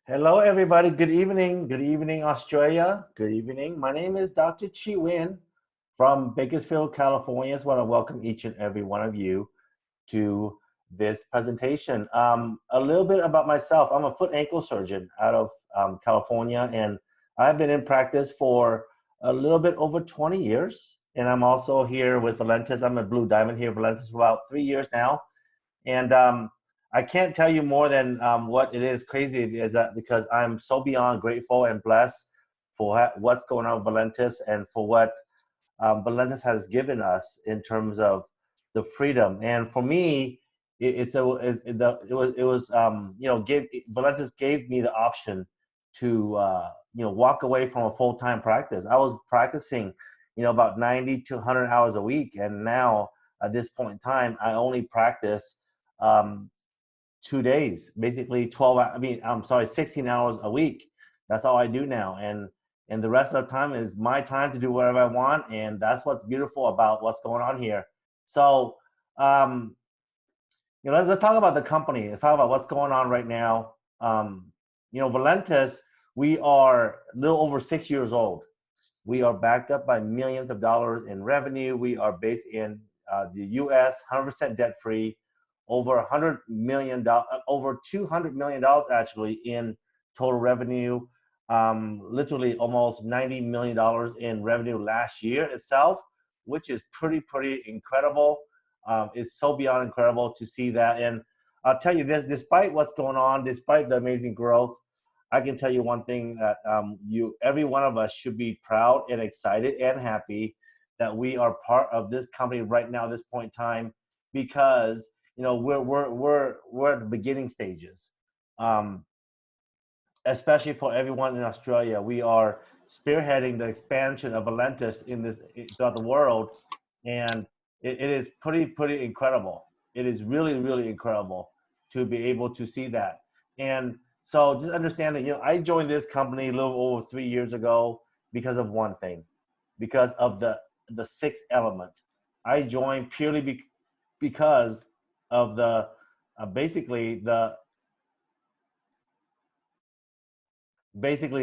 Hello, everybody. Good evening. Good evening, Australia. Good evening. My name is Dr. Chi Win from Bakersfield, California. I just want to welcome each and every one of you to this presentation. A little bit about myself. I'm a foot ankle surgeon out of California, and I've been in practice for a little bit over 20 years. And I'm also here with Valentus. I'm a Blue Diamond here, Valentus, for about 3 years now. And I can't tell you more than what it is crazy is that because I'm so beyond grateful and blessed for what's going on with Valentus and for what Valentus has given us in terms of the freedom. And for me, Valentus gave me the option to walk away from a full-time practice. I was practicing about 90 to 100 hours a week, and now at this point in time I only practice um, 2 days, basically 16 hours a week. That's all I do now. And the rest of the time is my time to do whatever I want. And that's what's beautiful about what's going on here. So, um, let's talk about the company. Let's talk about what's going on right now. Valentus, we are a little over 6 years old. We are backed up by millions of dollars in revenue. We are based in the US, 100% debt free, over $100 million, over $200 million actually in total revenue. Literally almost $90 million in revenue last year itself, which is pretty incredible. It's so beyond incredible to see that. And I'll tell you this, despite what's going on, despite the amazing growth, I can tell you one thing that every one of us should be proud and excited and happy that we are part of this company right now at this point in time, because we're at the beginning stages. Especially for everyone in Australia, we are spearheading the expansion of Valentus throughout the world, and it is pretty incredible. It is really incredible to be able to see that. And so just understand that I joined this company a little over 3 years ago because of one thing, because of the sixth element. I joined purely because of the basically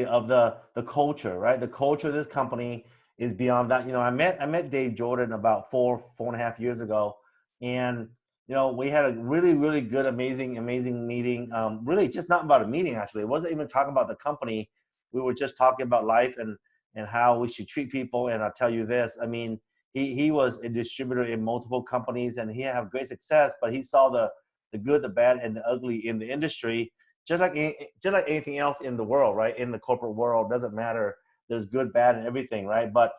of the culture, right? The culture of this company is beyond that. I met Dave Jordan about four and a half years ago, and we had a really good, amazing meeting. Really, just not about a meeting. Actually, it wasn't even talking about the company. We were just talking about life and how we should treat people. And I'll tell you this. I mean, he was a distributor in multiple companies, and he had great success. But he saw the good, the bad, and the ugly in the industry, just like anything else in the world, right? In the corporate world, doesn't matter. There's good, bad, and everything, right? But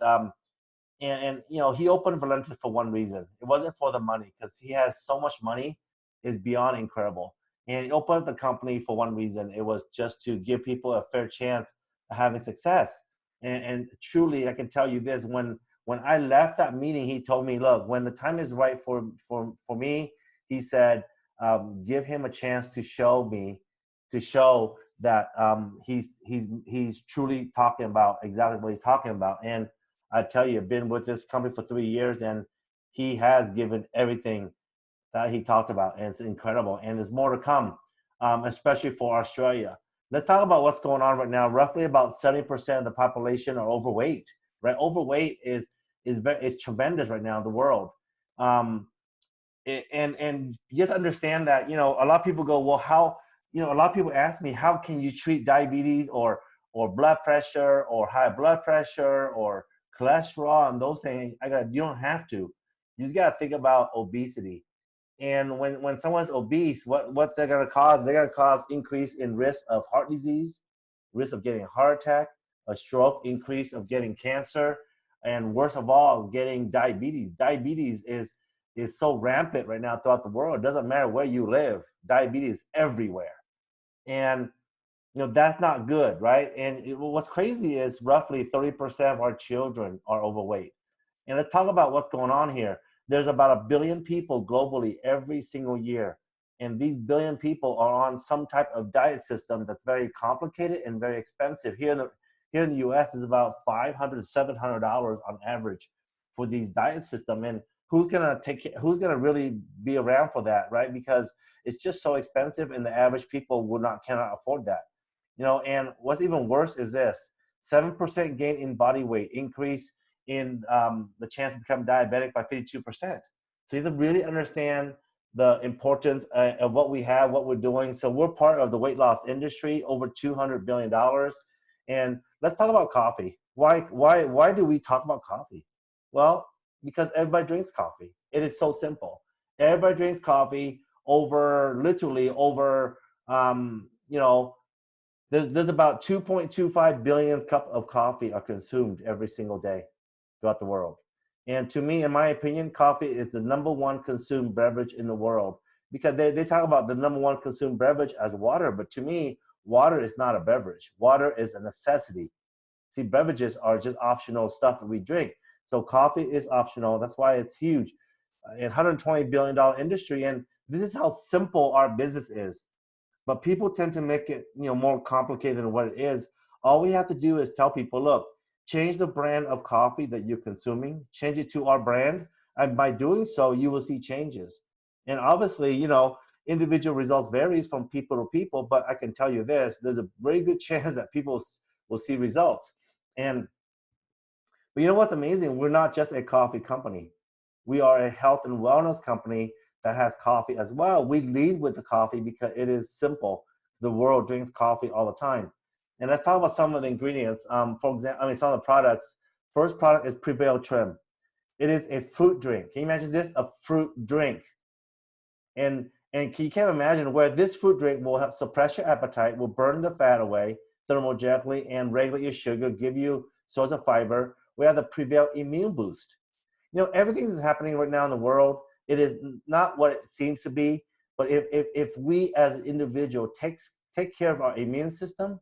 he opened Valentus for one reason. It wasn't for the money, because he has so much money, is beyond incredible. And he opened the company for one reason. It was just to give people a fair chance of having success. And truly, I can tell you this: when I left that meeting, he told me, "Look, when the time is right for me," he said, "give him a chance to show that he's truly talking about exactly what he's talking about." And I tell you, I've been with this company for 3 years, and he has given everything that he talked about, and it's incredible. And there's more to come, especially for Australia. Let's talk about what's going on right now. Roughly about 70% of the population are overweight, right? Overweight is tremendous right now in the world. Um, and you have to understand that, a lot of people go, well, how, a lot of people ask me, how can you treat diabetes or blood pressure or high blood pressure or cholesterol and those things? You don't have to. You just got to think about obesity. And when someone's obese, what they're going to cause? They're going to cause increase in risk of heart disease, risk of getting a heart attack, a stroke, increase of getting cancer, and worst of all is getting diabetes. Diabetes is so rampant right now throughout the world. It doesn't matter where you live. Diabetes is everywhere. And that's not good, right? And what's crazy is roughly 30% of our children are overweight. And let's talk about what's going on here. There's about 1 billion people globally every single year. And these billion people are on some type of diet system that's very complicated and very expensive. Here in the US, is about $500 $700 on average for these diet system. And who's gonna really be around for that, right? Because it's just so expensive, and the average people cannot afford that. And what's even worse is this: 7% gain in body weight, increase in the chance to become diabetic by 52%. So you have to really understand the importance of what we have, what we're doing. So we're part of the weight loss industry, over $200 billion. And let's talk about coffee. Why do we talk about coffee? Well, because everybody drinks coffee. It is so simple. Everybody drinks coffee literally over, there's about 2.25 billion cup of coffee are consumed every single day throughout the world. And to me, in my opinion, coffee is the #1 consumed beverage in the world, because they talk about the #1 consumed beverage as water. But to me, water is not a beverage. Water is a necessity. See, beverages are just optional stuff that we drink. So coffee is optional. That's why it's huge. $120 billion industry. And this is how simple our business is. But people tend to make it, more complicated than what it is. All we have to do is tell people, look, change the brand of coffee that you're consuming, change it to our brand, and by doing so, you will see changes. And obviously, individual results varies from people to people, but I can tell you this: there's a very good chance that people will see results. But you know what's amazing? We're not just a coffee company. We are a health and wellness company that has coffee as well. We lead with the coffee because it is simple. The world drinks coffee all the time. And let's talk about some of the ingredients. For example, some of the products. First product is Prevail Trim. It is a fruit drink. Can you imagine this? A fruit drink. And you can't imagine where this fruit drink will help suppress your appetite, will burn the fat away thermogenically, and regulate your sugar, give you source of fiber. We have the Prevail Immune Boost. Everything that's happening right now in the world, it is not what it seems to be. But if we as an individual take care of our immune system,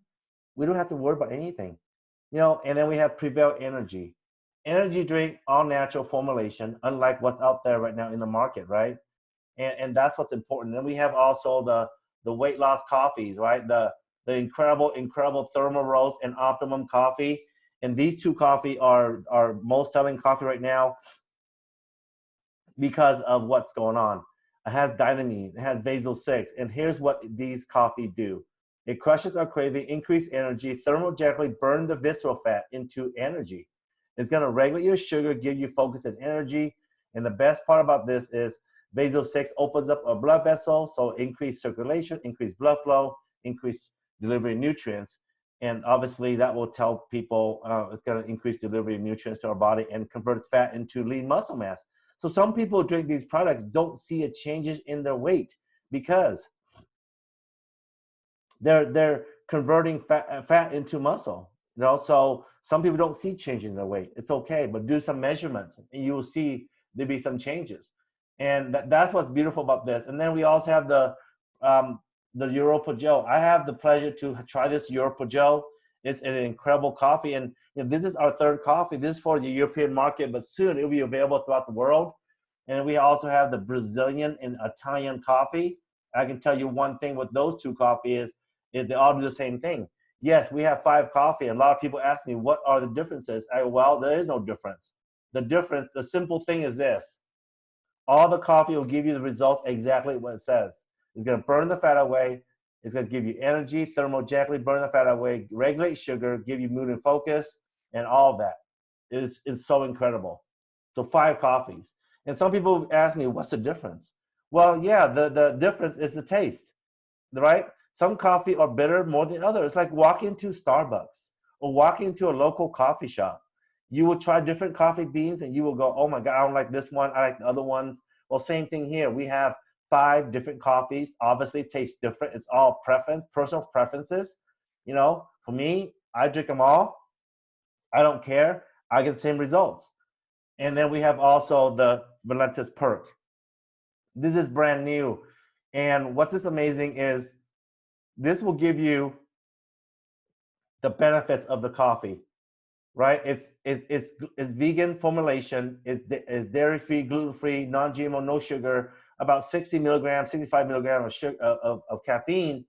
we don't have to worry about anything. And then we have Prevail Energy. Energy drink, all natural formulation, unlike what's out there right now in the market, right? And that's what's important. Then we have also the weight loss coffees, right? The incredible Thermal Roast and Optimum Coffee. And these two coffee are most selling coffee right now because of what's going on. It has dynamine, it has Basal 6, and here's what these coffee do. It crushes our craving, increase energy, thermogenically burn the visceral fat into energy. It's gonna regulate your sugar, give you focus and energy. And the best part about this is Basal 6 opens up a blood vessel, so increase circulation, increase blood flow, increase delivery of nutrients. And obviously that will tell people it's gonna increase delivery of nutrients to our body and converts fat into lean muscle mass. So some people who drink these products don't see a changes in their weight because they're converting fat into muscle. So some people don't see changes in their weight. It's okay, but do some measurements and you will see there'll be some changes. And that's what's beautiful about this. And then we also have the Europa Gel. I have the pleasure to try this Europa Gel. It's an incredible coffee, and this is our third coffee. This is for the European market, but soon it will be available throughout the world. And we also have the Brazilian and Italian coffee. I can tell you one thing with those two coffees is they all do the same thing. Yes, we have 5 coffee, and a lot of people ask me, what are the differences? Well, there is no difference. The simple thing is this: all the coffee will give you the results exactly what it says. It's going to burn the fat away. It's going to give you energy, thermogenically burn the fat away, regulate sugar, give you mood and focus, and all of that. It's so incredible. So 5 coffees. And some people ask me, what's the difference? Well, yeah, the difference is the taste, right? Some coffee are bitter more than others. It's like walking to Starbucks or walking to a local coffee shop. You will try different coffee beans and you will go, oh my God, I don't like this one, I like the other ones. Well, same thing here. We have 5 different coffees. Obviously, taste different. It's all personal preferences. For me, I drink them all. I don't care. I get the same results. And then we have also the Valentus Perk. This is brand new. And what's this amazing is this will give you the benefits of the coffee, right? It's vegan formulation, it's dairy-free, gluten-free, non-GMO, no sugar, about 60 milligrams, 65 milligrams of, sugar, of caffeine.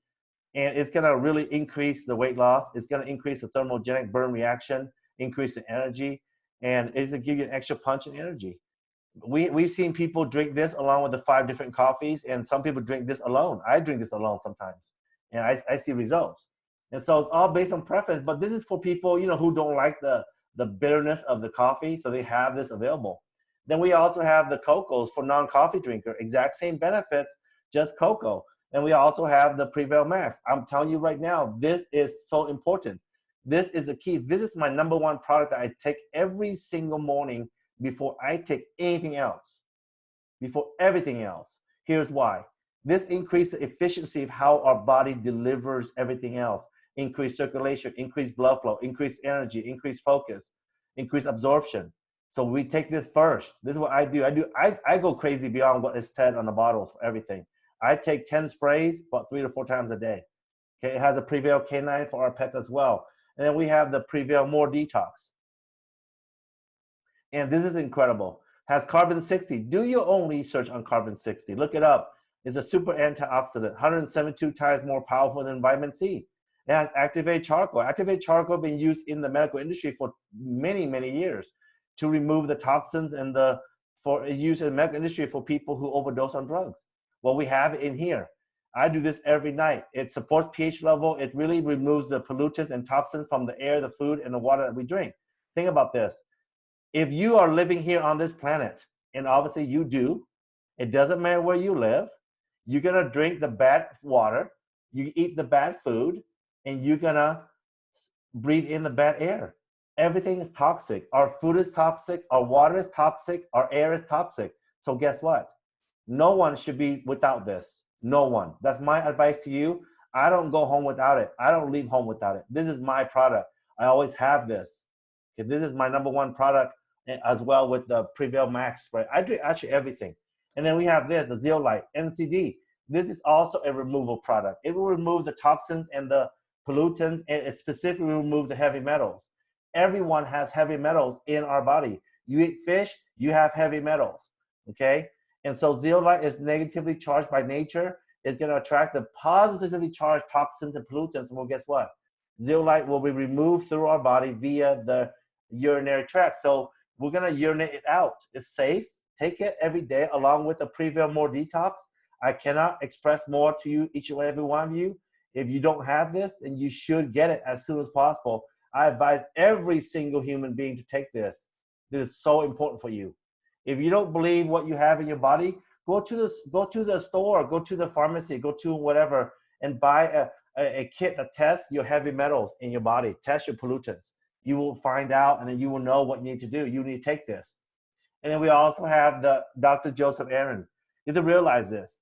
And it's gonna really increase the weight loss. It's gonna increase the thermogenic burn reaction, increase the energy, and it's gonna give you an extra punch and energy. We've seen people drink this along with the 5 different coffees, and some people drink this alone. I drink this alone sometimes, and I see results. And so it's all based on preference, but this is for people, who don't like the bitterness of the coffee, so they have this available. Then we also have the cocos for non-coffee drinker, exact same benefits, just cocoa. And we also have the Prevail Max. I'm telling you right now, this is so important. This is the key. This is my number one product that I take every single morning before I take anything else, before everything else. Here's why. This increases the efficiency of how our body delivers everything else. Increased circulation, increased blood flow, increased energy, increased focus, increased absorption. So we take this first. This is what I do. I go crazy beyond what is said on the bottles for everything. I take 10 sprays about 3 to 4 times a day. Okay, it has a Prevail K9 for our pets as well. And then we have the Prevail More Detox. And this is incredible. Has carbon 60. Do your own research on carbon 60. Look it up. It's a super antioxidant, 172 times more powerful than vitamin C. It has activated charcoal. Activated charcoal has been used in the medical industry for many, many years to remove the toxins and for use in the medical industry for people who overdose on drugs. Well, we have it in here. I do this every night. It supports pH level. It really removes the pollutants and toxins from the air, the food, and the water that we drink. Think about this. If you are living here on this planet, and obviously you do, it doesn't matter where you live, you're gonna drink the bad water, you eat the bad food, and you're gonna breathe in the bad air. Everything is toxic. Our food is toxic, our water is toxic, our air is toxic. So guess what? No one should be without this. No one. That's my advice to you. I don't go home without it. I don't leave home without it. This is my product. I always have this. Okay, this is my number one product as well with the Prevail Max spray. I do actually everything. And then we have this, the Zeolite NCD. This is also a removal product. It will remove the toxins and the pollutants, and it specifically removes the heavy metals. Everyone has heavy metals in our body. You eat fish, you have heavy metals, okay? And so zeolite is negatively charged by nature. It's gonna attract the positively charged toxins and pollutants. Well, guess what? Zeolite will be removed through our body via the urinary tract. So we're gonna urinate it out. It's safe. Take it every day along with the Prevail More Detox. I cannot express more to you, each and every one of you. If you don't have this, then you should get it as soon as possible. I advise every single human being to take this. This is so important for you. If you don't believe what you have in your body, go to the store, go to the pharmacy, go to whatever, and buy a kit that tests your heavy metals in your body, test your pollutants. You will find out, and then you will know what you need to do. You need to take this. And then we also have the Dr. Joseph Aaron. You have to realize this.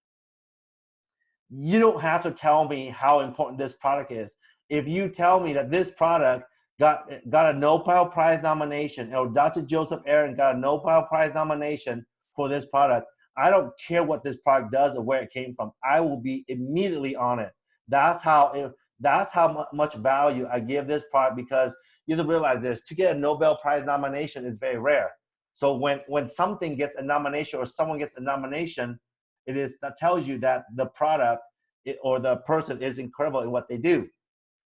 You don't have to tell me how important this product is. If you tell me that this product got a Nobel Prize nomination, or Dr. Joseph Aaron got a Nobel Prize nomination for this product, I don't care what this product does or where it came from. I will be immediately on it. That's how much value I give this product, because you have to realize this. To get a Nobel Prize nomination is very rare. So when something gets a nomination or someone gets a nomination, that tells you that the product or the person is incredible in what they do.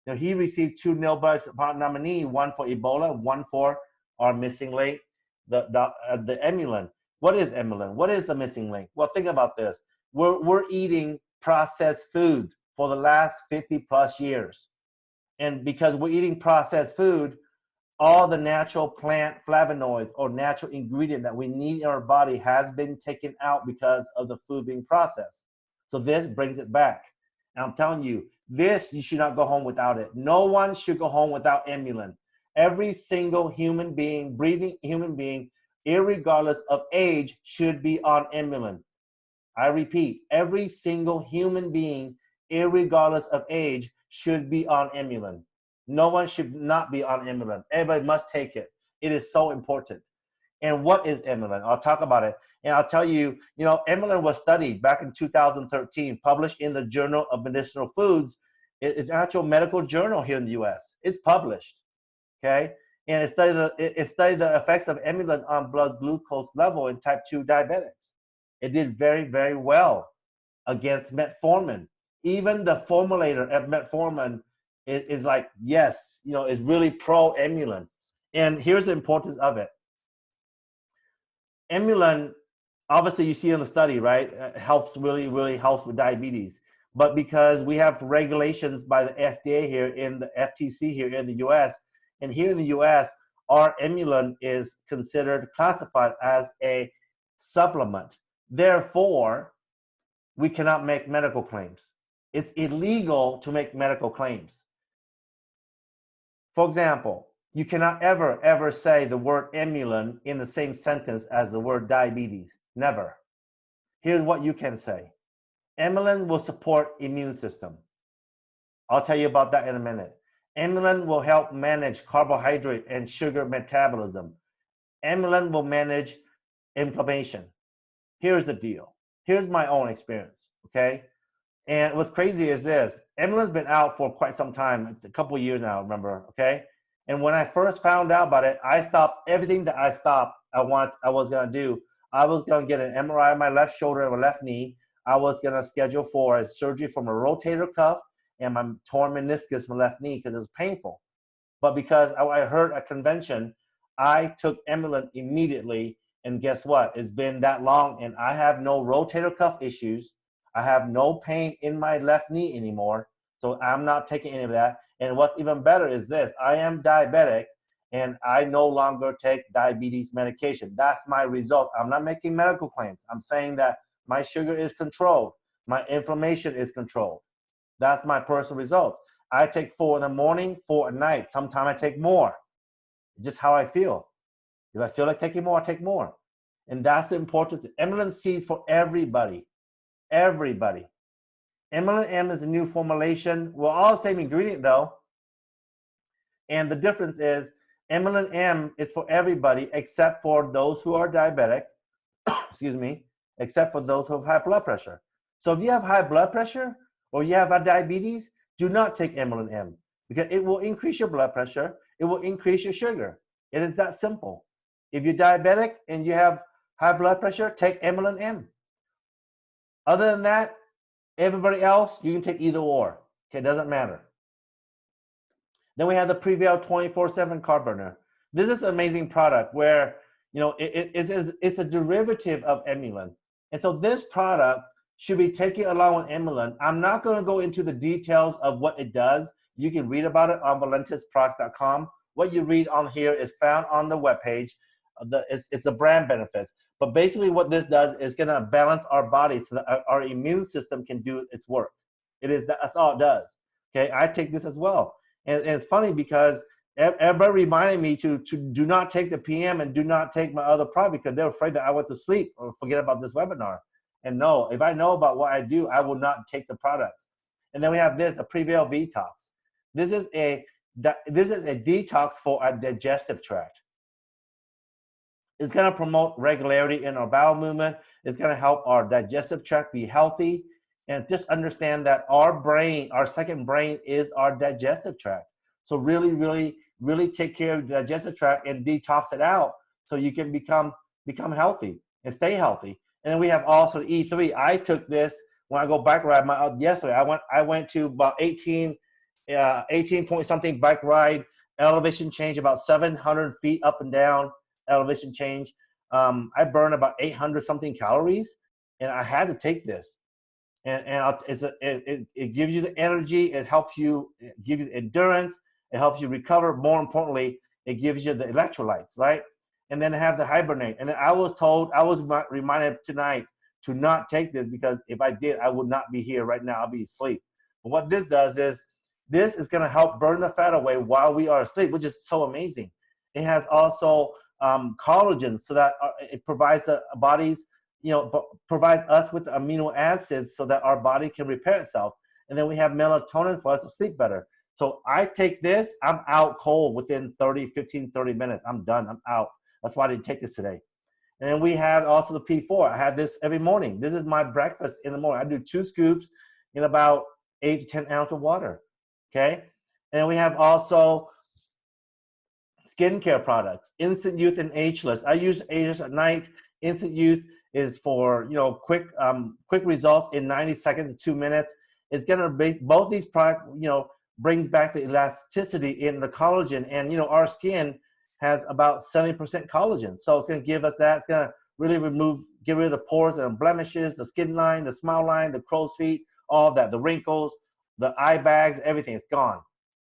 Now, he received 2 Nobel Prize nominees, one for Ebola, one for our missing link, the Emulin. What is Emulin? What is the missing link? Well, think about this. We're eating processed food for the last 50 plus years. And because we're eating processed food, all the natural plant flavonoids or natural ingredient that we need in our body has been taken out because of the food being processed. So this brings it back. And I'm telling you, this, you should not go home without it. No one should go home without Emulin. Every single human being, breathing human being, irregardless of age, should be on Emulin. I repeat, every single human being, irregardless of age, should be on Emulin. No one should not be on Emulin. Everybody must take it. It is so important. And what is Emulin? I'll talk about it. And I'll tell you, Emulin was studied back in 2013, published in the Journal of Medicinal Foods. It's an actual medical journal here in the US. It's published, okay? And it studied the effects of Emulin on blood glucose level in type 2 diabetics. It did very, very well against metformin. Even the formulator of metformin is like, yes, is really pro-Emulin. And here's the importance of it. Emulin, obviously you see in the study, right? It helps, really helps with diabetes. but because we have regulations by the FDA here in the FTC here in the US, and here in the US, our Emulan is considered classified as a supplement. Therefore, we cannot make medical claims. It's illegal to make medical claims. For example, you cannot ever say the word Emulan in the same sentence as the word diabetes. Never. Here's what you can say. Emulan will support immune system. I'll tell you about that in a minute. Emulan will help manage carbohydrate and sugar metabolism. Emulan will manage inflammation. Here's the deal. Here's my own experience, okay? And what's crazy is this. Emulan's been out for quite some time, a couple of years now, remember, okay? And when I first found out about it, I stopped everything that I was gonna do. I was gonna get an MRI of my left shoulder and my left knee. I was gonna schedule for a surgery for my rotator cuff and my torn meniscus, my left knee, because it was painful. But because I heard a convention, I took Emulan immediately, and guess what? It's been that long, and I have no rotator cuff issues. I have no pain in my left knee anymore, so I'm not taking any of that. And what's even better is this. I am diabetic, and I no longer take diabetes medication. That's my result. I'm not making medical claims. I'm saying that my sugar is controlled. My inflammation is controlled. That's my personal results. I take 4 in the morning, 4 at night. Sometimes I take more. Just how I feel. If I feel like taking more, I take more. And that's the importance. Emulan seeds for everybody. Everybody. Emulan M is a new formulation. We're all the same ingredient though. And the difference is Emulan M is for everybody except for those who are diabetic, excuse me, except for those who have high blood pressure. So if you have high blood pressure or you have diabetes, do not take Emulan M because it will increase your blood pressure. It will increase your sugar. It is that simple. If you're diabetic and you have high blood pressure, take Emulan M. Other than that, everybody else, you can take either or. Okay, it doesn't matter. Then we have the Prevail 24/7 carb burner. This is an amazing product where, you know, it's a derivative of Emulan. And so this product should be taken along with Emulan. I'm not going to go into the details of what it does. You can read about it on ValentusPresentation11-23-2020AU. What you read on here is found on the webpage. It's the brand benefits. But basically what this does is going to balance our body so that our immune system can do its work. That's all it does. Okay, I take this as well. And it's funny because everybody reminded me to do not take the PM and do not take my other product because they're afraid that I went to sleep or forget about this webinar. And no, if I know about what I do, I will not take the products. And then we have this, the Prevail Detox. This is a detox for our digestive tract. It's going to promote regularity in our bowel movement. It's going to help our digestive tract be healthy. And just understand that our brain, our second brain, is our digestive tract. So really, really, really take care of the digestive tract and detox it out so you can become healthy and stay healthy. And then we have also E3. I took this when I go bike ride. Yesterday, I went to about 18 point something bike ride, elevation change, about 700 feet up and down elevation change. I burned about 800 something calories, and I had to take this. And it gives you the energy. It helps you, give you endurance. It helps you recover. More importantly, it gives you the electrolytes, right? And then have the hibernate. And then I was reminded tonight to not take this because if I did, I would not be here right now. I'll be asleep. But what this does is this is going to help burn the fat away while we are asleep, which is so amazing. It has also collagen, so that it provides the body's, provides us with the amino acids so that our body can repair itself. And then we have melatonin for us to sleep better. So I take this, I'm out cold within 15, 30 minutes. I'm done, I'm out. That's why I didn't take this today. And then we have also the P4. I have this every morning. This is my breakfast in the morning. I do 2 scoops in about 8 to 10 ounces of water, okay? And we have also skincare products, Instant Youth and Ageless. I use Ageless at night. Instant Youth is for quick results in 90 seconds to 2 minutes. It's gonna both these products brings back the elasticity in the collagen, and our skin has about 70% collagen, so it's gonna give us that. It's gonna really get rid of the pores and blemishes, the skin line, the smile line, the crow's feet, all that, the wrinkles, the eye bags, everything, it's gone,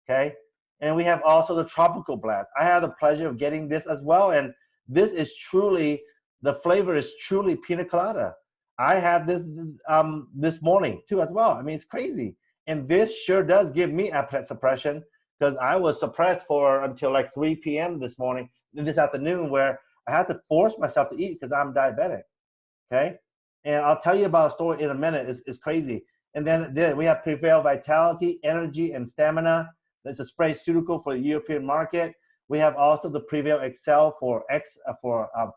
okay? And we have also the tropical blast. I had the pleasure of getting this as well, and this is truly, the flavor is truly pina colada. I had this this morning too as well. I mean, it's crazy. And this sure does give me appetite suppression, because I was suppressed for until like 3 p.m. this morning, this afternoon, where I had to force myself to eat because I'm diabetic, okay? And I'll tell you about a story in a minute. It's crazy. And then we have Prevail Vitality, Energy, and Stamina. That's a spray pharmaceutical for the European market. We have also the Prevail Excel for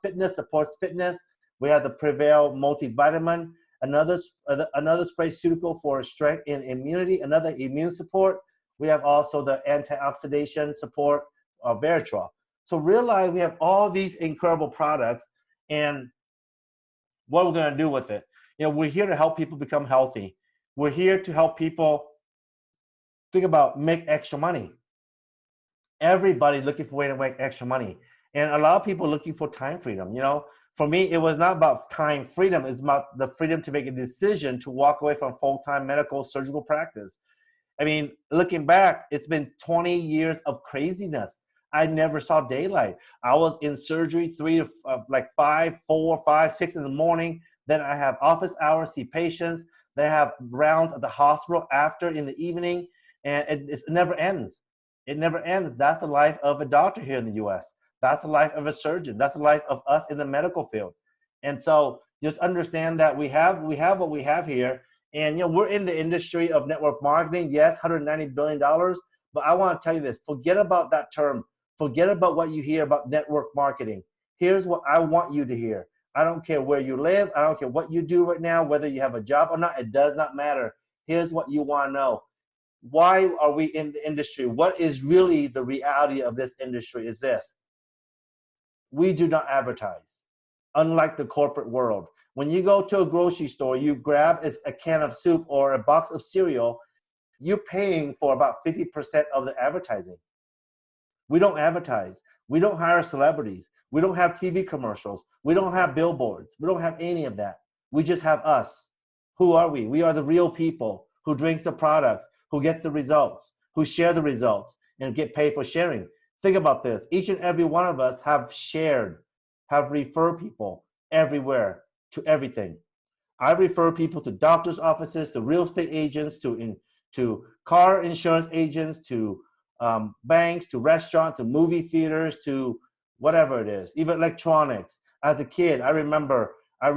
fitness, supports fitness. We have the Prevail Multivitamin, another spray pharmaceutical for strength and immunity, another immune support. We have also the antioxidant support of Veritrol. So realize we have all these incredible products, and what we're going to do with it. You know, we're here to help people become healthy. We're here to help people think about make extra money. Everybody's looking for a way to make extra money. And a lot of people are looking for time freedom. You know, for me, it was not about time freedom. It's about the freedom to make a decision to walk away from full-time medical surgical practice. I mean, looking back, it's been 20 years of craziness. I never saw daylight. I was in surgery 5, 4, 5, 6 in the morning. Then I have office hours, see patients. They have rounds at the hospital after in the evening, and it never ends. It never ends. That's the life of a doctor here in the U.S. That's the life of a surgeon. That's the life of us in the medical field. And so just understand that we have what we have here. And, you know, we're in the industry of network marketing. Yes, $190 billion. But I want to tell you this. Forget about that term. Forget about what you hear about network marketing. Here's what I want you to hear. I don't care where you live. I don't care what you do right now, whether you have a job or not. It does not matter. Here's what you want to know. Why are we in the industry? What is really the reality of this industry is this. We do not advertise, unlike the corporate world. When you go to a grocery store, you grab a can of soup or a box of cereal, you're paying for about 50% of the advertising. We don't advertise. We don't hire celebrities. We don't have TV commercials. We don't have billboards. We don't have any of that. We just have us. Who are we? We are the real people who drinks the products, who gets the results, who share the results, and get paid for sharing. Think about this. Each and every one of us have shared, have referred people everywhere to everything. I refer people to doctor's offices, to real estate agents, to car insurance agents, to banks, to restaurants, to movie theaters, to whatever it is, even electronics. As a kid, I remember, I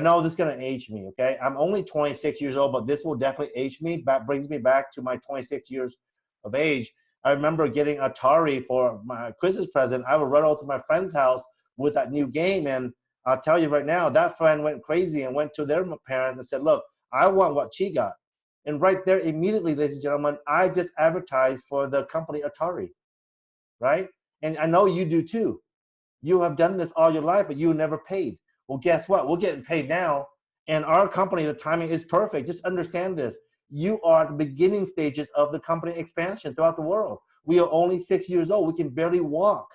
know this is going to age me, okay? I'm only 26 years old, but this will definitely age me. That brings me back to my 26 years of age. I remember getting Atari for my Christmas present. I would run over to my friend's house with that new game, and I'll tell you right now, that friend went crazy and went to their parents and said, look, I want what she got. And right there, immediately, ladies and gentlemen, I just advertised for the company Atari, right? And I know you do too. You have done this all your life, but you never paid. Well, guess what? We're getting paid now. And our company, the timing is perfect. Just understand this. You are at the beginning stages of the company expansion throughout the world. We are only 6 years old. We can barely walk,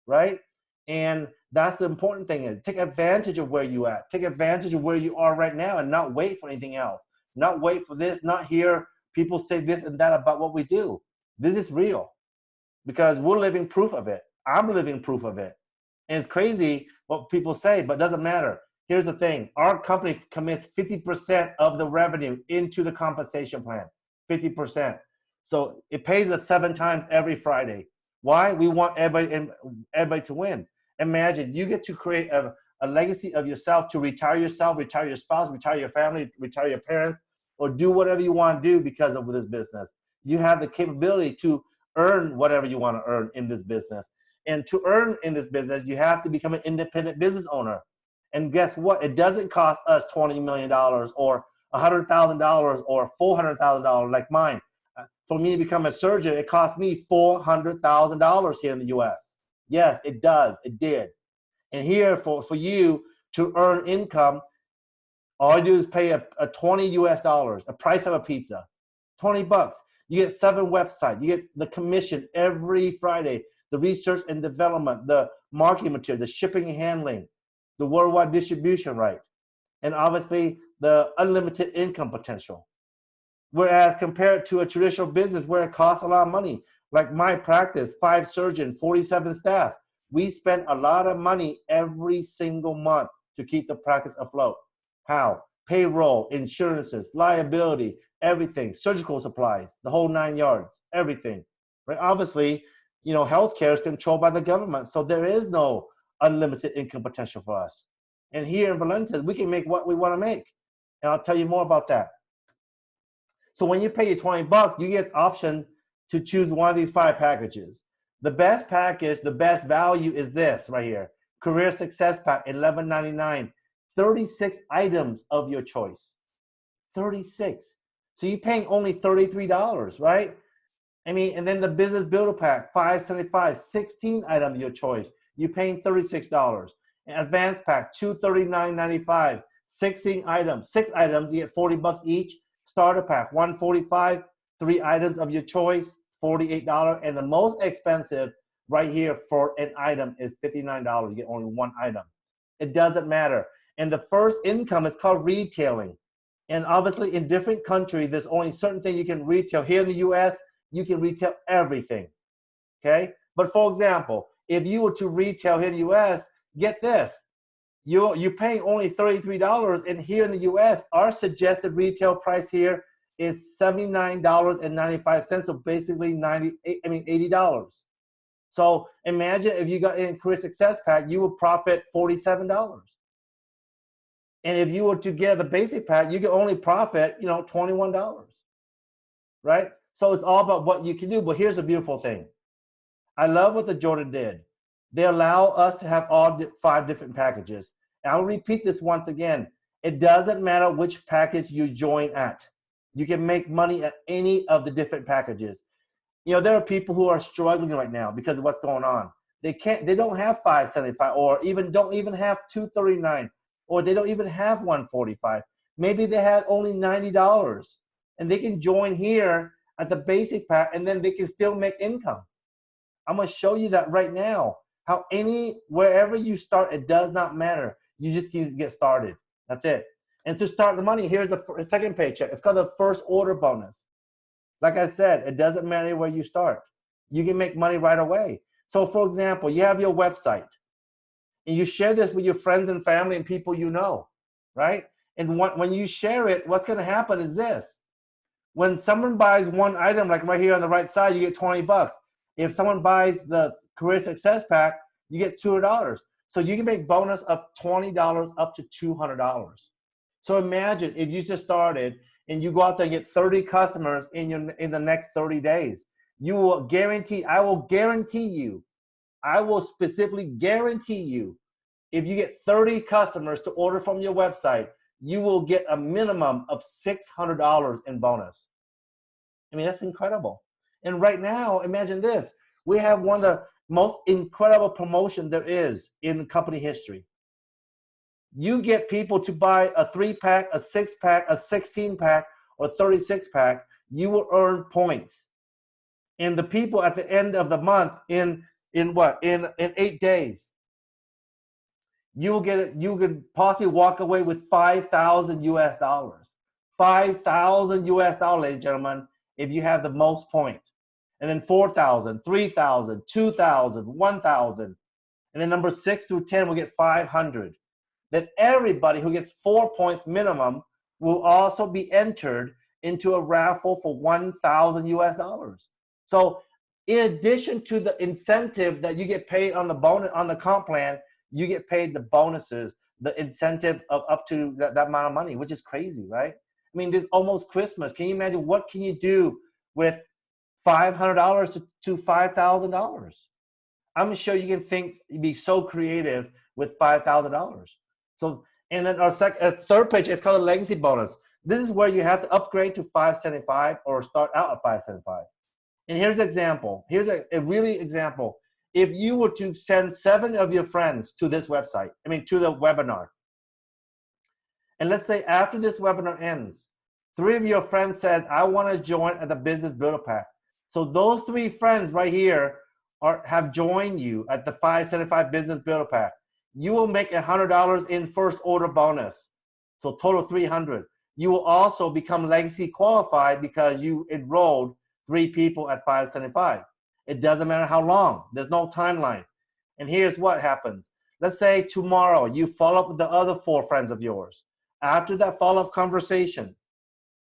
right? And that's the important thing is take advantage of where you at. Take advantage of where you are right now and not wait for anything else. Not wait for this, not hear people say this and that about what we do. This is real because we're living proof of it. I'm living proof of it. And it's crazy what people say, but it doesn't matter. Here's the thing. Our company commits 50% of the revenue into the compensation plan, 50%. So it pays us 7 times every Friday. Why? We want everybody to win. Imagine you get to create a legacy of yourself, to retire yourself, retire your spouse, retire your family, retire your parents, or do whatever you want to do because of this business. You have the capability to earn whatever you want to earn in this business. And to earn in this business, you have to become an independent business owner. And guess what? It doesn't cost us $20 million or $100,000 or $400,000 like mine. For me to become a surgeon, it cost me $400,000 here in the U.S. Yes, it does. It did. And here for you to earn income, all you do is pay a $20 US, a price of a pizza, $20. You get 7 websites. You get the commission every Friday, the research and development, the marketing material, the shipping and handling, the worldwide distribution right. And obviously the unlimited income potential. Whereas compared to a traditional business where it costs a lot of money, like my practice, 5 surgeons, 47 staff, we spend a lot of money every single month to keep the practice afloat. How? Payroll, insurances, liability, everything, surgical supplies, the whole 9 yards, everything. Right? Obviously, you know, healthcare is controlled by the government, so there is no unlimited income potential for us. And here in Valentus, we can make what we want to make. And I'll tell you more about that. So when you pay your 20 bucks, you get the option to choose one of these 5 packages. The best package, the best value is this right here. Career Success Pack, $11.99. 36 items of your choice. 36. So you're paying only $33, right? I mean, and then the Business Builder Pack, $5.75, 16 items of your choice. You're paying $36. And Advanced Pack, $239.95, 16 items. 6 items, you get 40 bucks each. Starter Pack, $145, 3 items of your choice, $48. And the most expensive right here for an item is $59. You get only 1 item. It doesn't matter. And the first income is called retailing. And obviously in different countries, there's only certain things you can retail. Here in the US, you can retail everything, okay? But for example, if you were to retail here in the US, get this. You're paying only $33, and here in the US, our suggested retail price here is $79.95, so basically $80. So imagine if you got in Career Success Pack, you would profit $47. And if you were to get the basic pack, you can only profit, you know, $21, right? So it's all about what you can do. But here's the beautiful thing. I love what the Jordan did. They allow us to have all 5 different packages. And I'll repeat this once again. It doesn't matter which package you join at. You can make money at any of the different packages. You know, there are people who are struggling right now because of what's going on. They don't have $5.75 or don't even have $239. Or they don't even have $145. Maybe they had only $90, and they can join here at the basic pack, and then they can still make income. I'm gonna show you that right now. How wherever you start, it does not matter. You just can get started. That's it. And to start the money, here's the second paycheck. It's called the first order bonus. Like I said, it doesn't matter where you start. You can make money right away. So for example, you have your website. And you share this with your friends and family and people you know, right? And when you share it, what's going to happen is this. When someone buys 1 item, like right here on the right side, you get 20 bucks. If someone buys the Career Success Pack, you get $200. So you can make bonus of $20 up to $200. So imagine if you just started and you go out there and get 30 customers in the next 30 days. I will specifically guarantee you, if you get 30 customers to order from your website, you will get a minimum of $600 in bonus. I mean, that's incredible. And right now, imagine this. We have one of the most incredible promotions there is in company history. You get people to buy a 3-pack, a 6-pack, a 16-pack, or 36-pack, you will earn points. And the people at the end of the month in 8 days, you could possibly walk away with $5,000 US. $5,000 US, ladies and gentlemen, if you have the most points. And then 4,000, 3,000, 2,000, 1,000. And then number 6 through 10 will get 500. Then everybody who gets 4 points minimum will also be entered into a raffle for $1,000 US. So in addition to the incentive that you get paid on the bonus on the comp plan, you get paid the bonuses, the incentive of up to that amount of money, which is crazy, right? I mean, this is almost Christmas. Can you imagine what can you do with $500 to $5,000? I'm gonna show you can be so creative with $5,000. So, and then our third page is called a legacy bonus. This is where you have to upgrade to $575 or start out at $575. And here's an example. Here's a really example. If you were to send 7 of your friends to this website, to the webinar, and let's say after this webinar ends, 3 of your friends said, I want to join at the Business Builder Pack. So those 3 friends right here have joined you at the $575 Business Builder Pack. You will make $100 in first order bonus. So total 300. You will also become legacy qualified because you enrolled 3 people at 575. It doesn't matter how long. There's no timeline. And here's what happens. Let's say tomorrow you follow up with the other 4 friends of yours. After that follow-up conversation,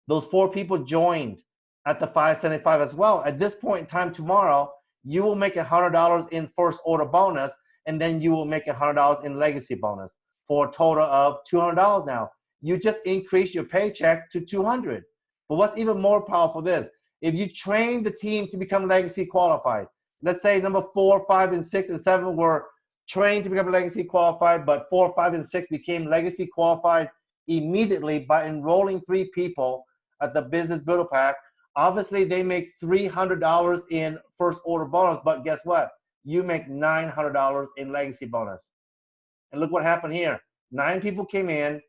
those 4 people joined at the 575 as well. At this point in time tomorrow, you will make $100 in first order bonus, and then you will make $100 in legacy bonus for a total of $200 now. You just increase your paycheck to $200. But what's even more powerful is, if you train the team to become legacy qualified, let's say number 4, 5, and 6, and 7 were trained to become legacy qualified, but 4, 5, and 6 became legacy qualified immediately by enrolling 3 people at the Business Builder Pack. Obviously, they make $300 in first order bonus, but guess what? You make $900 in legacy bonus. And look what happened here. 9 people came in,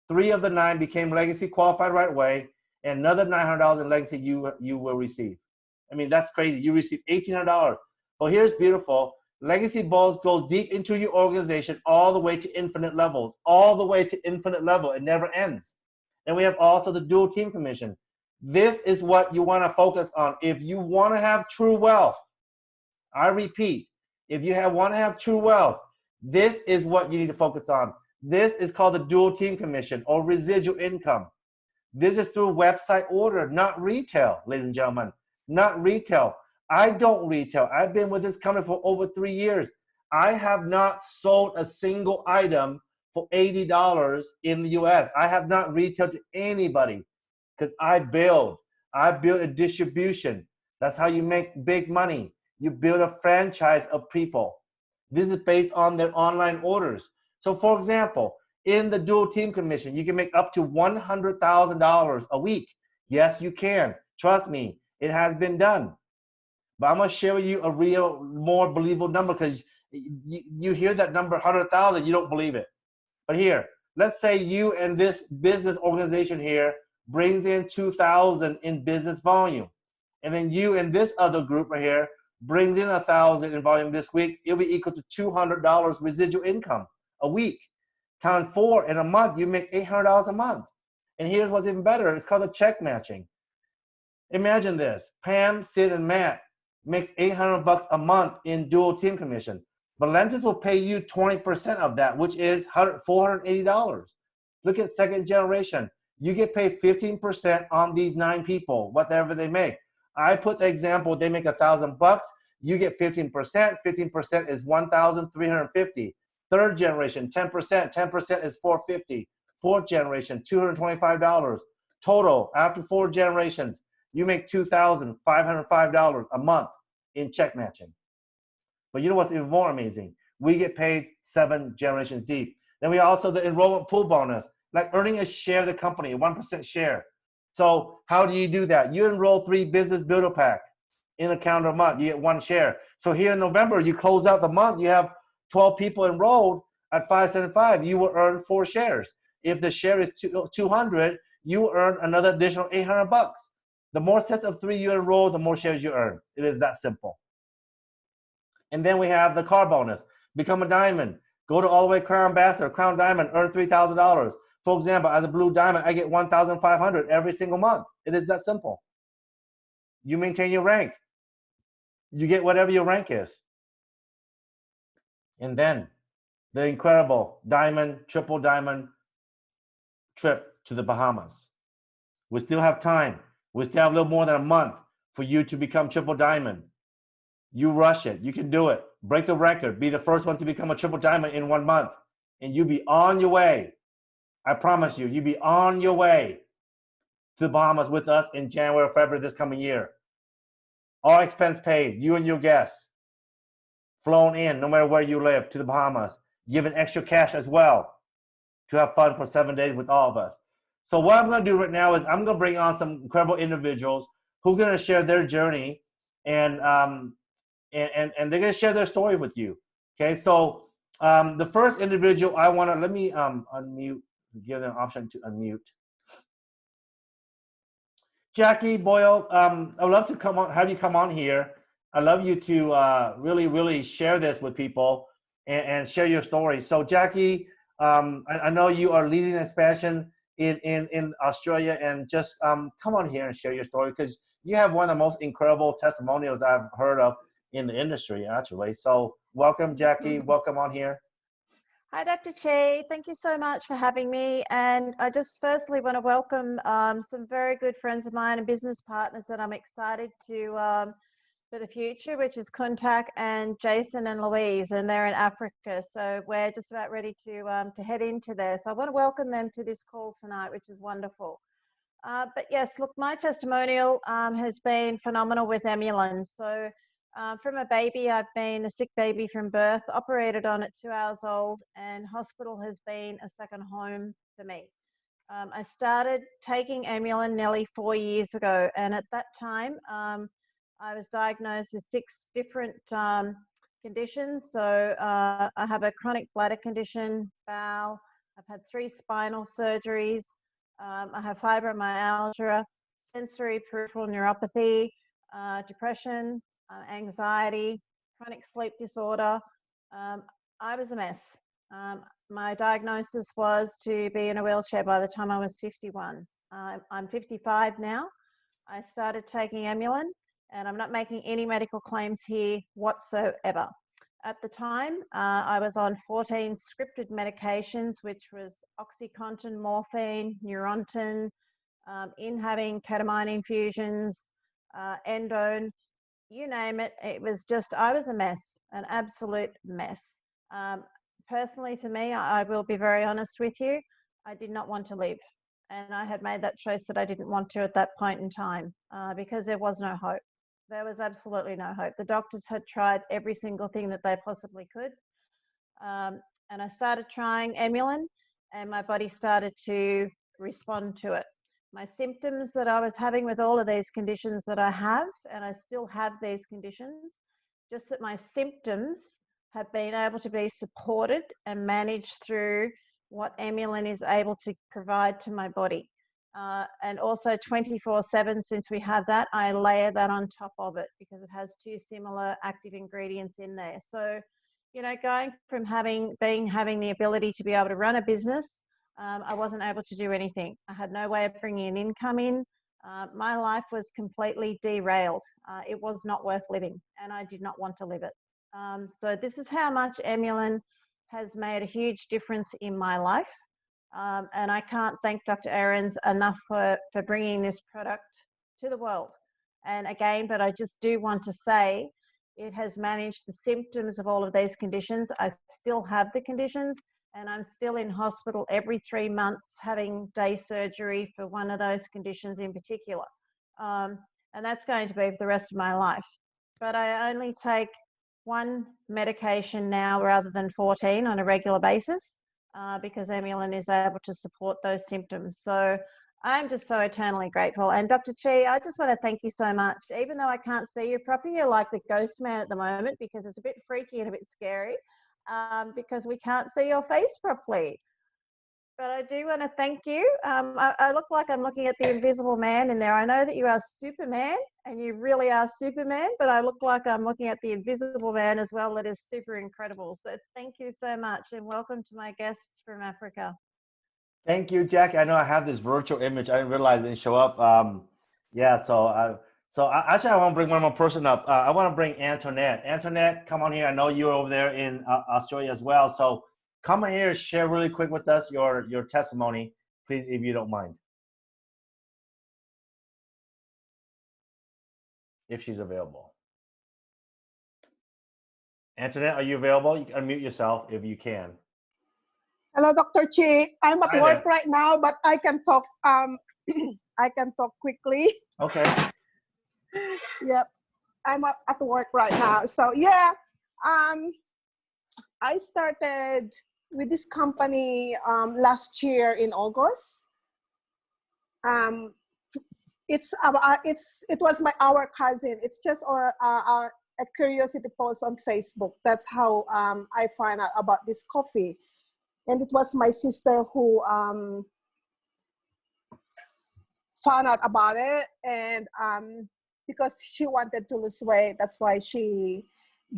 3 of the 9 became legacy qualified right away, and another $900 in legacy you will receive. I mean, that's crazy. You receive $1,800. Well, here's beautiful. Legacy bonus goes deep into your organization all the way to infinite levels, all the way to infinite level. It never ends. And we have also the dual team commission. This is what you want to focus on. If you want to have true wealth, I repeat, if you want to have true wealth, this is what you need to focus on. This is called the dual team commission or residual income. This is through website order, not retail, ladies and gentlemen, not retail. I don't retail. I've been with this company for over 3 years. I have not sold a single item for $80 in the US. I have not retailed to anybody because I build a distribution. That's how you make big money. You build a franchise of people. This is based on their online orders. So for example, in the dual team commission, you can make up to $100,000 a week. Yes, you can. Trust me, it has been done. But I'm going to share with you a real, more believable number because you hear that number, 100,000, you don't believe it. But here, let's say you and this business organization here brings in 2,000 in business volume. And then you and this other group right here brings in 1,000 in volume this week. It'll be equal to $200 residual income a week. Times 4 in a month, you make $800 a month. And here's what's even better. It's called a check matching. Imagine this. Pam, Sid, and Matt makes $800 a month in dual team commission. Valentus will pay you 20% of that, which is $480. Look at second generation. You get paid 15% on these 9 people, whatever they make. I put the example, they make $1,000. You get 15%. 15% is $1,350. Third generation, 10%. 10% is $450. Fourth generation, $225. Total, after 4 generations, you make $2,505 a month in check matching. But you know what's even more amazing? We get paid 7 generations deep. Then we also the enrollment pool bonus, like earning a share of the company, 1% share. So how do you do that? You enroll 3 business builder pack in a calendar month, you get 1 share. So here in November, you close out the month, you have 12 people enrolled at 575, you will earn 4 shares. If the share is 200, you will earn another additional $800. The more sets of 3 you enroll, the more shares you earn. It is that simple. And then we have the car bonus. Become a diamond. Go to all the way Crown Ambassador, Crown Diamond, earn $3,000. For example, as a blue diamond, I get $1,500 every single month. It is that simple. You maintain your rank. You get whatever your rank is. And then the incredible diamond, triple diamond trip to the Bahamas. We still have time. We still have a little more than a month for you to become triple diamond. You rush it. You can do it. Break the record. Be the first one to become a triple diamond in 1 month. And you'll be on your way. I promise you, you'll be on your way to the Bahamas with us in January or February this coming year. All expense paid. You and your guests. Flown in, no matter where you live, to the Bahamas. Given extra cash as well to have fun for 7 days with all of us. So what I'm going to do right now is I'm going to bring on some incredible individuals who are going to share their journey and they're going to share their story with you. Okay, so the first individual I want to, let me unmute, give them an option to unmute. Jackie Boyle, I would love to have you come on here. I'd love you to really, really share this with people and share your story. So Jackie, I know you are leading expansion in Australia, and just come on here and share your story, because you have one of the most incredible testimonials I've heard of in the industry, actually. So welcome, Jackie. Welcome on here. Hi, Dr. Chi. Thank you so much for having me. And I just firstly want to welcome some very good friends of mine and business partners that I'm excited to for the future, which is Kuntak and Jason and Louise, and they're in Africa. So we're just about ready to head into there. So I want to welcome them to this call tonight, which is wonderful. But yes, look, my testimonial has been phenomenal with Emulin. So from a baby, I've been a sick baby from birth, operated on at 2 hours old, and hospital has been a second home for me. I started taking Emulin nearly 4 years ago, and at that time, I was diagnosed with 6 different conditions. So I have a chronic bladder condition, bowel. I've had 3 spinal surgeries. I have fibromyalgia, sensory peripheral neuropathy, depression, anxiety, chronic sleep disorder. I was a mess. My diagnosis was to be in a wheelchair by the time I was 51. I'm 55 now. I started taking Emulin, and I'm not making any medical claims here whatsoever. At the time, I was on 14 scripted medications, which was OxyContin, morphine, Neurontin, having ketamine infusions, endone, you name it. It was just, I was a mess, an absolute mess. Personally, for me, I will be very honest with you, I did not want to live. And I had made that choice that I didn't want to at that point in time because there was no hope. There was absolutely no hope. The doctors had tried every single thing that they possibly could. And I started trying Emulin, and my body started to respond to it. My symptoms that I was having with all of these conditions that I have, and I still have these conditions, just that my symptoms have been able to be supported and managed through what Emulin is able to provide to my body. And also 24/7, since we have that, I layer that on top of it because it has 2 similar active ingredients in there. So, you know, going from having the ability to be able to run a business, I wasn't able to do anything. I had no way of bringing an income in. My life was completely derailed. It was not worth living, and I did not want to live it. So this is how much Emulin has made a huge difference in my life. And I can't thank Dr. Ahrens enough for bringing this product to the world. And again, but I just do want to say it has managed the symptoms of all of these conditions. I still have the conditions, and I'm still in hospital every 3 months having day surgery for one of those conditions in particular. And that's going to be for the rest of my life. But I only take 1 medication now rather than 14 on a regular basis. Because Emulin is able to support those symptoms. So I'm just so eternally grateful. And Dr. Chi, I just want to thank you so much. Even though I can't see you properly, you're like the ghost man at the moment because it's a bit freaky and a bit scary because we can't see your face properly. But I do want to thank you. I look like I'm looking at the invisible man in there. I know that you are Superman, and you really are Superman, but I look like I'm looking at the invisible man as well. That is super incredible. So thank you so much, and welcome to my guests from Africa. Thank you, Jackie. I know I have this virtual image. I didn't realize it didn't show up. Yeah, actually, I want to bring one more person up. I want to bring Antoinette. Antoinette, come on here. I know you're over there in Australia as well. So come on here, share really quick with us your testimony, please, if you don't mind. If she's available. Antoinette, are you available? You can unmute yourself if you can. Hello, Dr. Chi. I'm at work right now, but I can talk. I can talk quickly. Okay. Yep, I'm at work right now. So yeah, I started with this company last year in August. It was our cousin. It's just a curiosity post on Facebook. That's how I found out about this coffee. And it was my sister who found out about it, and because she wanted to lose weight, that's why she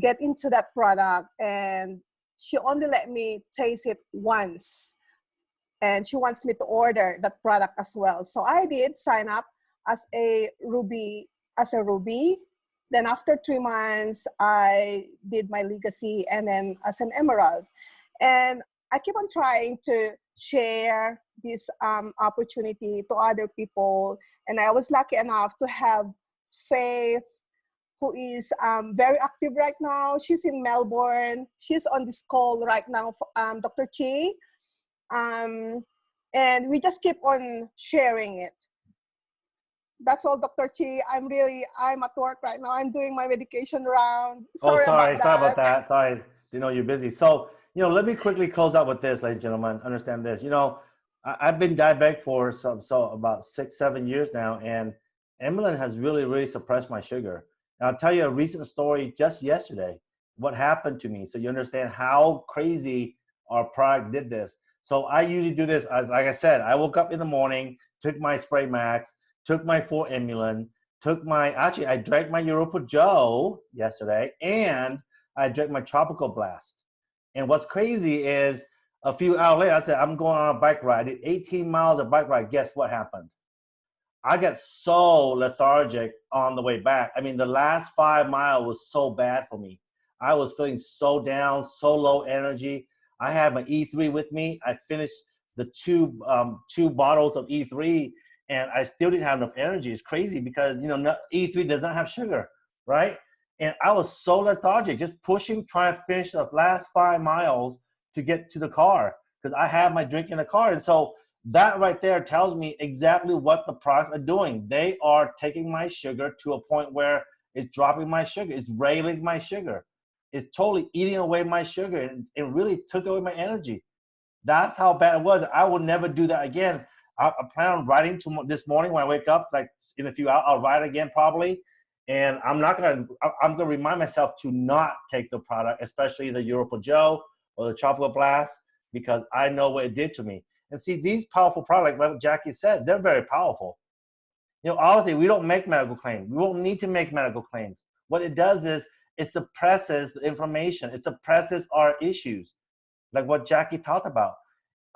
get into that product, and she only let me taste it once. and she wants me to order that product as well. So I did sign up as a Ruby, Then after 3 months, I did my legacy and then as an Emerald. And I keep on trying to share this opportunity to other people. And I was lucky enough to have Faith, who is very active right now. She's in Melbourne. She's on this call right now, Dr. Chi. And we just keep on sharing it. That's all, Dr. Chi. I'm at work right now. I'm doing my medication round. Sorry about that. Sorry, you're busy. So, let me quickly close out with this, ladies and gentlemen. Understand this. I've been diabetic for about 6-7 years now, and Emlyn has really, really suppressed my sugar. And I'll tell you a recent story just yesterday, what happened to me, so you understand how crazy our product did this. So I usually do this, like I said, I woke up in the morning, took my Spray Max, took my 4 Emulin, I drank my Europa Joe yesterday, and I drank my Tropical Blast. And what's crazy is a few hours later, I said, I'm going on a bike ride. I did 18 miles of bike ride. Guess what happened? I got so lethargic on the way back. I mean, the last 5 miles was so bad for me. I was feeling so down, so low energy. I had my E3 with me. I finished the two bottles of E3, and I still didn't have enough energy. It's crazy because, E3 does not have sugar, right? And I was so lethargic, just pushing, trying to finish the last 5 miles to get to the car because I have my drink in the car. And so that right there tells me exactly what the products are doing. They are taking my sugar to a point where it's dropping my sugar. It's railing my sugar. It's totally eating away my sugar and really took away my energy. That's how bad it was. I will never do that again. I plan on riding this morning when I wake up, like in a few hours, I'll ride again probably. And I'm going to remind myself to not take the product, especially the Europa Joe or the Tropical Blast, because I know what it did to me. And see, these powerful products, like Jackie said, they're very powerful. Obviously, we don't make medical claims. We won't need to make medical claims. What it does is it suppresses the inflammation. It suppresses our issues, like what Jackie talked about.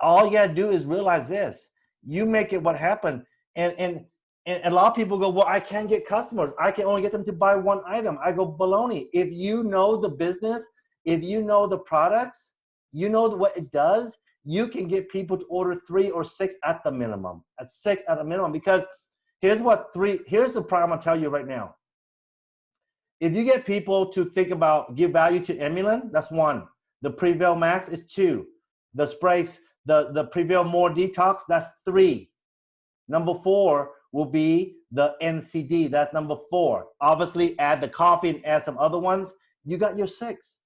All you got to do is realize this. You make it what happened. And a lot of people go, well, I can't get customers. I can only get them to buy one item. I go, baloney. If you know the business, if you know the products, you know what it does, you can get people to order 3 or 6 at the minimum. At 6 at the minimum. Because here's the problem I'll tell you right now. If you get people to think about give value to Emulin, that's 1. The Prevail Max is 2. The sprays, the Prevail More Detox, that's 3. Number 4 will be the NCD. That's number 4. Obviously, add the coffee and add some other ones. You got your 6.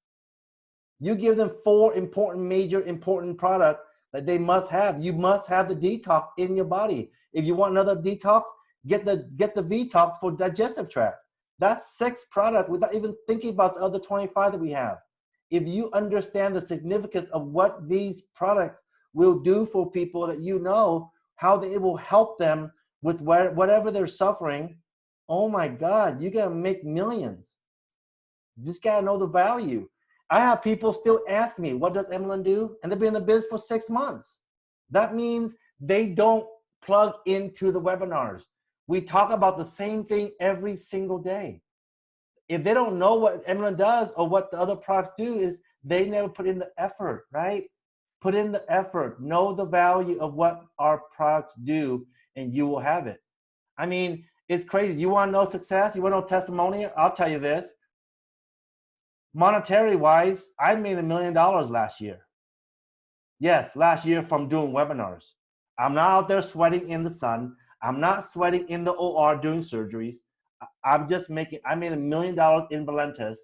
You give them 4 important product that they must have. You must have the detox in your body. If you want another detox, get the Vtox for digestive tract. That's 6 product without even thinking about the other 25 that we have. If you understand the significance of what these products will do for people, that how it will help them with whatever they're suffering, oh my God, you gotta make millions. You just gotta know the value. I have people still ask me, what does Emlyn do? And they've been in the business for 6 months. That means they don't plug into the webinars. We talk about the same thing every single day. If they don't know what Emlyn does or what the other products do, is they never put in the effort, right? Put in the effort. Know the value of what our products do, and you will have it. I mean, it's crazy. You want to know success? You want to know testimony? I'll tell you this. Monetary wise, I made $1 million last year. Yes, last year from doing webinars. I'm not out there sweating in the sun. I'm not sweating in the OR doing surgeries. I made $1 million in Valentus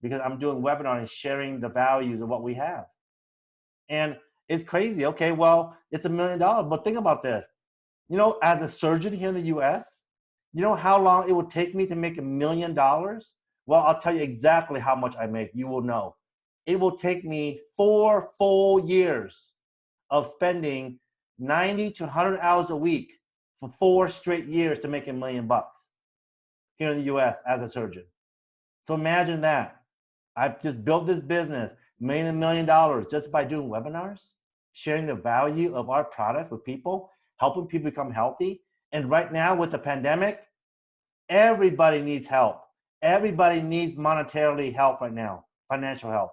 because I'm doing webinar and sharing the values of what we have. And it's crazy. Okay, well, it's $1 million, but think about this. As a surgeon here in the US, you know how long it would take me to make $1 million? Well, I'll tell you exactly how much I make. You will know. It will take me 4 full years of spending 90 to 100 hours a week for 4 straight years to make $1 million here in the US as a surgeon. So imagine that. I've just built this business, made $1 million just by doing webinars. sharing the value of our products with people, helping people become healthy. And right now with the pandemic, everybody needs help. Everybody needs monetarily help right now, financial help.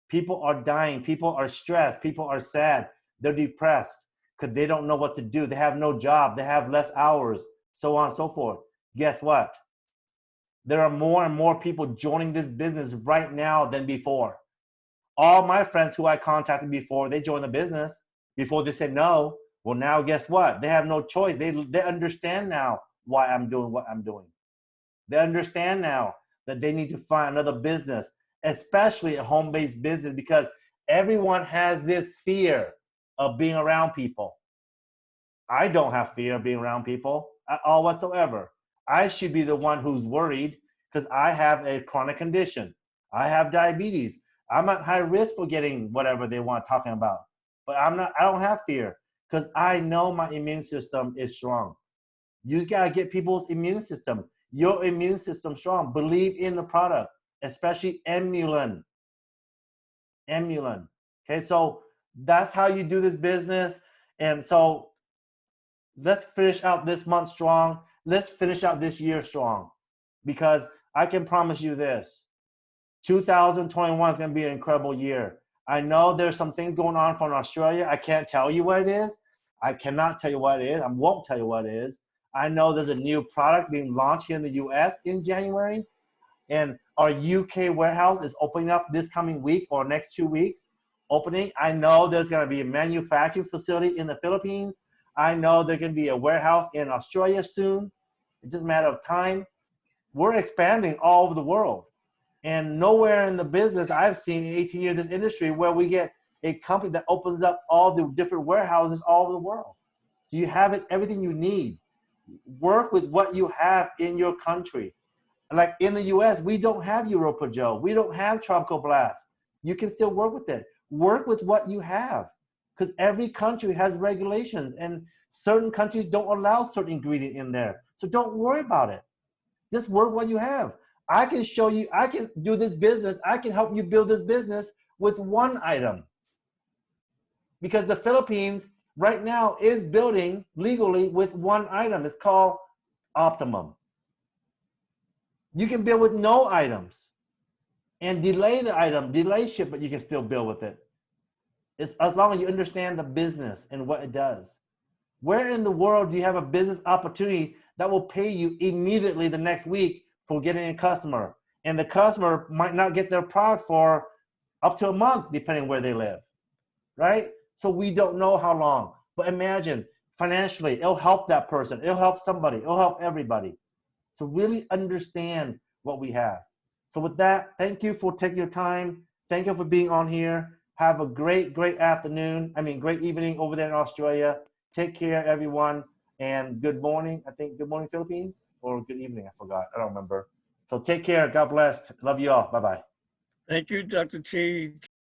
People are dying. People are stressed. People are sad. They're depressed because they don't know what to do. They have no job. They have less hours, so on and so forth. Guess what? There are more and more people joining this business right now than before. All my friends who I contacted before, they joined the business. Before they said no. Well, now guess what? They have no choice. They understand now why I'm doing what I'm doing. They understand now that they need to find another business, especially a home-based business, because everyone has this fear of being around people. I don't have fear of being around people at all whatsoever. I should be the one who's worried because I have a chronic condition. I have diabetes. I'm at high risk for getting whatever they want talking about. But I don't have fear because I know my immune system is strong. You gotta get people's immune system. Your immune system strong. Believe in the product, especially Emulin. Emulin. Okay, so that's how you do this business. And so let's finish out this month strong. Let's finish out this year strong. Because I can promise you this. 2021 is going to be an incredible year. I know there's some things going on from Australia. I can't tell you what it is. I cannot tell you what it is. I won't tell you what it is. I know there's a new product being launched here in the US in January. And our UK warehouse is opening up this coming week or next 2 weeks. Opening. I know there's going to be a manufacturing facility in the Philippines. I know there's going to be a warehouse in Australia soon. It's just a matter of time. We're expanding all over the world. And nowhere in the business I've seen in 18 years in this industry where we get a company that opens up all the different warehouses all over the world. So you have it, everything you need. Work with what you have in your country. Like in the US, we don't have Europa Joe. We don't have Tropical Blast. You can still work with it. Work with what you have. Because every country has regulations and certain countries don't allow certain ingredient in there. So don't worry about it. Just work what you have. I can show you, I can do this business. I can help you build this business with one item. Because the Philippines right now is building legally with one item. It's called Optimum. You can build with no items and delay the item, delay ship, but you can still build with it. It's as long as you understand the business and what it does. Where in the world do you have a business opportunity that will pay you immediately the next week for getting a customer? And the customer might not get their product for up to a month, depending where they live, right? So we don't know how long. But imagine, financially, it'll help that person. It'll help somebody. It'll help everybody. So really understand what we have. So with that, thank you for taking your time. Thank you for being on here. Have a great, great afternoon. Great evening over there in Australia. Take care, everyone. And good morning. I think good morning, Philippines, or good evening. I forgot. I don't remember. So take care. God bless. Love you all. Bye-bye. Thank you, Dr. Chi.